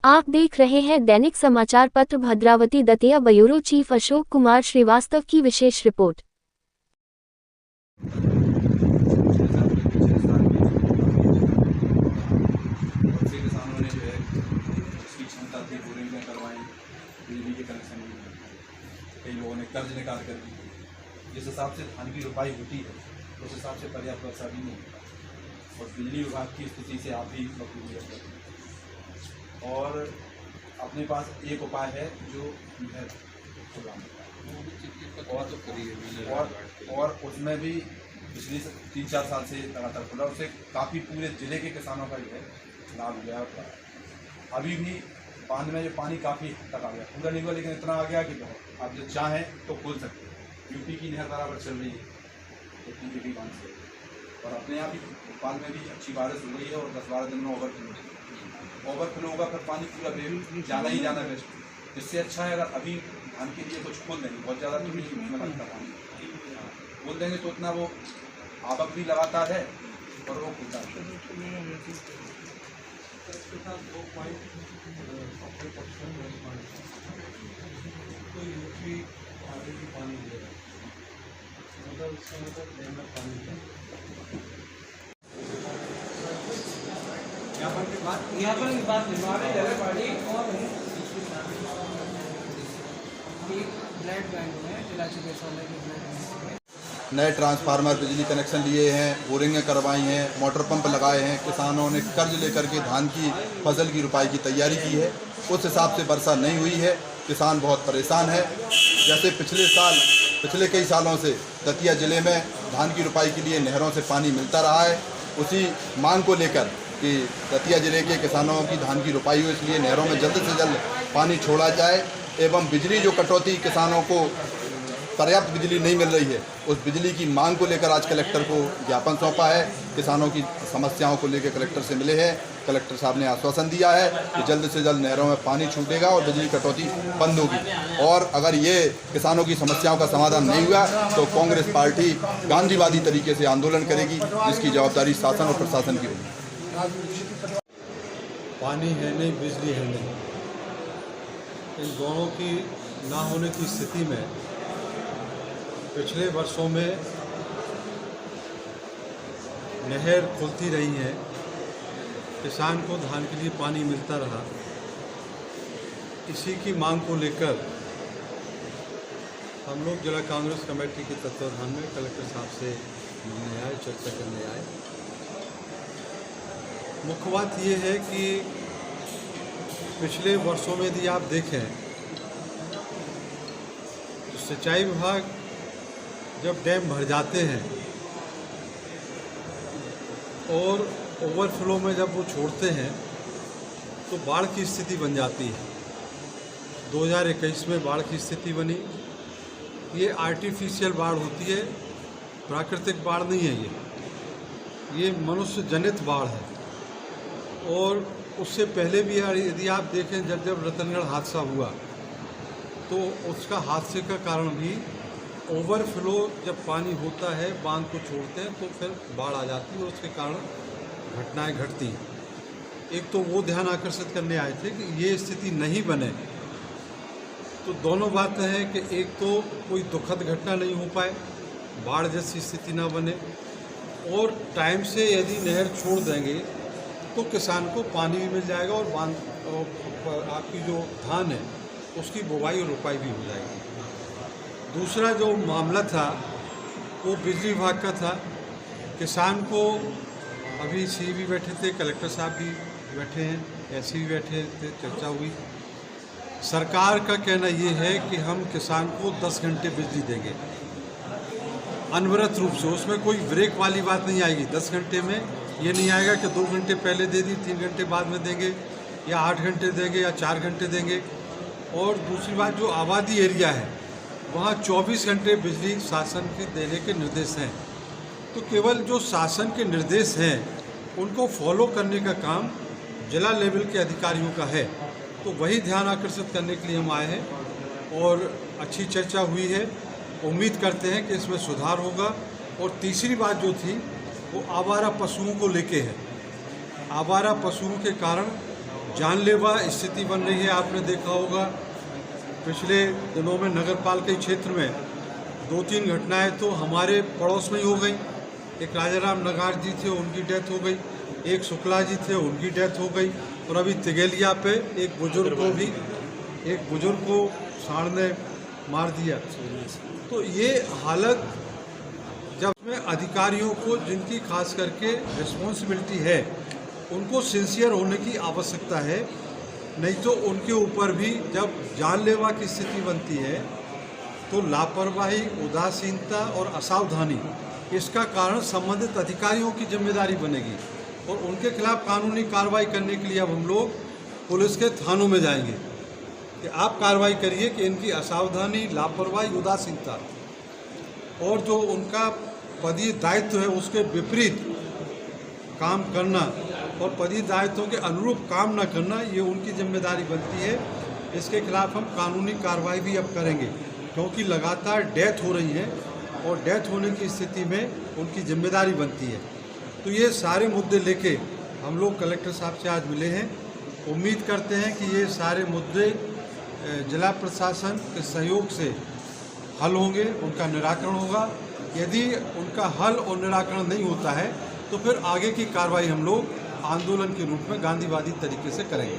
आप देख रहे हैं दैनिक समाचार पत्र भद्रावती दतिया। ब्यूरो चीफ अशोक कुमार श्रीवास्तव की विशेष रिपोर्ट। किसानों ने जो है इसकी क्षमता थी बोरिंग में करवाई, बिजली के कनेक्शन भी कई लोगों ने कर्ज निकाल कर दी। जिस हिसाब से धान की रोपाई होती है उस हिसाब से पर्याप्त वर्षा भी नहीं होता और बिजली विभाग की स्थिति से आप भी बखूबी अवगत हैं। और अपने पास एक उपाय है जो नहर और उसमें भी पिछले 3-4 साल से लगातार खुला, उससे काफ़ी पूरे जिले के किसानों का जो है लाभ गया। अभी भी बांध में जो पानी काफ़ी तक आ गया, पूरा नहीं हुआ लेकिन इतना आ गया कि बहुत आप जो चाहें तो खोल सकते हैं। यूपी की नहर बराबर चल रही है टीपी बांध से, और अपने यहाँ भी भोपाल में भी अच्छी बारिश हो गई है और 10-12 दिन में ओवरफ्लो होगा, फिर पानी पूरा बेबी जाना ही जाना बेस्ट। इससे अच्छा है अगर अभी धान के लिए कुछ खोल देंगे, बहुत ज़्यादा तो नहीं उसमें लगता पानी खोल देंगे तो उतना वो आवक भी लगातार है और वो खुलता है। यहाँ पर बात निभाने लगे पार्टी और ब्लड बैंक में जिला चिकित्सालय के ब्लड बैंक में नए ट्रांसफार्मर बिजली कनेक्शन लिए हैं, बोरिंगें करवाई हैं, मोटर पंप लगाए हैं। किसानों ने कर्ज लेकर के धान की फसल की रुपाई की तैयारी की है। उस हिसाब से वर्षा नहीं हुई है, किसान बहुत परेशान है। जैसे पिछले कई सालों से दतिया ज़िले में धान की रुपाई के लिए नहरों से पानी मिलता रहा है, उसी मांग को लेकर कि दतिया ज़िले के किसानों की धान की रुपाई हो, इसलिए नहरों में जल्द से जल्द पानी छोड़ा जाए एवं बिजली जो कटौती किसानों को पर्याप्त बिजली नहीं मिल रही है, उस बिजली की मांग को लेकर आज कलेक्टर को ज्ञापन सौंपा है। किसानों की समस्याओं को लेकर कलेक्टर से मिले हैं। कलेक्टर साहब ने आश्वासन दिया है कि जल्द से जल्द नहरों में पानी छूटेगा और बिजली कटौती बंद होगी। और अगर ये किसानों की समस्याओं का समाधान नहीं हुआ तो कांग्रेस पार्टी गांधीवादी तरीके से आंदोलन करेगी, जिसकी जवाबदारी शासन और प्रशासन की होगी। पानी है नहीं, बिजली है नहीं, इन दोनों की ना होने की स्थिति में पिछले वर्षों में नहर खुलती रही है, किसान को धान के लिए पानी मिलता रहा। इसी की मांग को लेकर हम लोग जिला कांग्रेस कमेटी के तत्वाधान में कलेक्टर साहब से मिलने आए, चर्चा करने आए। मुख्य बात ये है कि पिछले वर्षों में यदि आप देखें तो सिंचाई विभाग जब डैम भर जाते हैं और ओवरफ्लो में जब वो छोड़ते हैं तो बाढ़ की स्थिति बन जाती है। 2021 में बाढ़ की स्थिति बनी। ये आर्टिफिशियल बाढ़ होती है, प्राकृतिक बाढ़ नहीं है, ये मनुष्य जनित बाढ़ है। और उससे पहले भी यदि आप देखें जब रतनगढ़ हादसा हुआ तो उसका हादसे का कारण भी ओवरफ्लो, जब पानी होता है बांध को छोड़ते हैं तो फिर बाढ़ आ जाती है और उसके कारण घटनाएं घटती हैं। एक तो वो ध्यान आकर्षित करने आए थे कि ये स्थिति नहीं बने, तो दोनों बातें हैं कि एक तो कोई दुखद घटना नहीं हो पाए, बाढ़ जैसी स्थिति ना बने, और टाइम से यदि नहर छोड़ देंगे तो किसान को पानी भी मिल जाएगा और बांध आपकी जो धान है उसकी बुवाई और रुपाई भी हो जाएगी। दूसरा जो मामला था वो बिजली विभाग का था। किसान को अभी सी भी बैठे थे, कलेक्टर साहब भी बैठे हैं, ऐसे भी बैठे थे, चर्चा हुई। सरकार का कहना ये है कि हम किसान को 10 घंटे बिजली देंगे अनवरत रूप से, उसमें कोई ब्रेक वाली बात नहीं आएगी। 10 घंटे में ये नहीं आएगा कि 2 घंटे पहले दे दी, 3 घंटे बाद में देंगे, या 8 घंटे देंगे या 4 घंटे देंगे। और दूसरी बात, जो आबादी एरिया है वहाँ 24 घंटे बिजली शासन के देने के निर्देश हैं। तो केवल जो शासन के निर्देश हैं उनको फॉलो करने का काम जिला लेवल के अधिकारियों का है, तो वही ध्यान आकर्षित करने के लिए हम आए हैं। और अच्छी चर्चा हुई है, उम्मीद करते हैं कि इसमें सुधार होगा। और तीसरी बात जो थी वो आवारा पशुओं को लेके है। आवारा पशुओं के कारण जानलेवा स्थिति बन रही है। आपने देखा होगा पिछले दिनों में नगर पालिका क्षेत्र में 2-3 घटनाएं तो हमारे पड़ोस में ही हो गई। एक राजाराम नगार जी थे, उनकी डेथ हो गई, एक शुक्ला जी थे, उनकी डेथ हो गई, और अभी तिगेलिया पे एक बुजुर्ग को सांड ने मार दिया। तो ये हालत जब में अधिकारियों को, जिनकी खास करके रिस्पॉन्सिबिलिटी है, उनको सिंसियर होने की आवश्यकता है। नहीं तो उनके ऊपर भी जब जानलेवा की स्थिति बनती है तो लापरवाही, उदासीनता और असावधानी, इसका कारण संबंधित अधिकारियों की जिम्मेदारी बनेगी और उनके खिलाफ कानूनी कार्रवाई करने के लिए अब हम लोग पुलिस के थानों में जाएंगे कि आप कार्रवाई करिए कि इनकी असावधानी, लापरवाही, उदासीनता और जो उनका पदीय दायित्व है उसके विपरीत काम करना और पदीय दायित्वों के अनुरूप काम न करना, ये उनकी जिम्मेदारी बनती है। इसके खिलाफ हम कानूनी कार्रवाई भी अब करेंगे, क्योंकि लगातार डेथ हो रही है और डेथ होने की स्थिति में उनकी जिम्मेदारी बनती है। तो ये सारे मुद्दे लेके हम लोग कलेक्टर साहब से आज मिले हैं। उम्मीद करते हैं कि ये सारे मुद्दे जिला प्रशासन के सहयोग से हल होंगे, उनका निराकरण होगा। यदि उनका हल और निराकरण नहीं होता है तो फिर आगे की कार्रवाई हम लोग आंदोलन के रूप में गांधीवादी तरीके से करेंगे।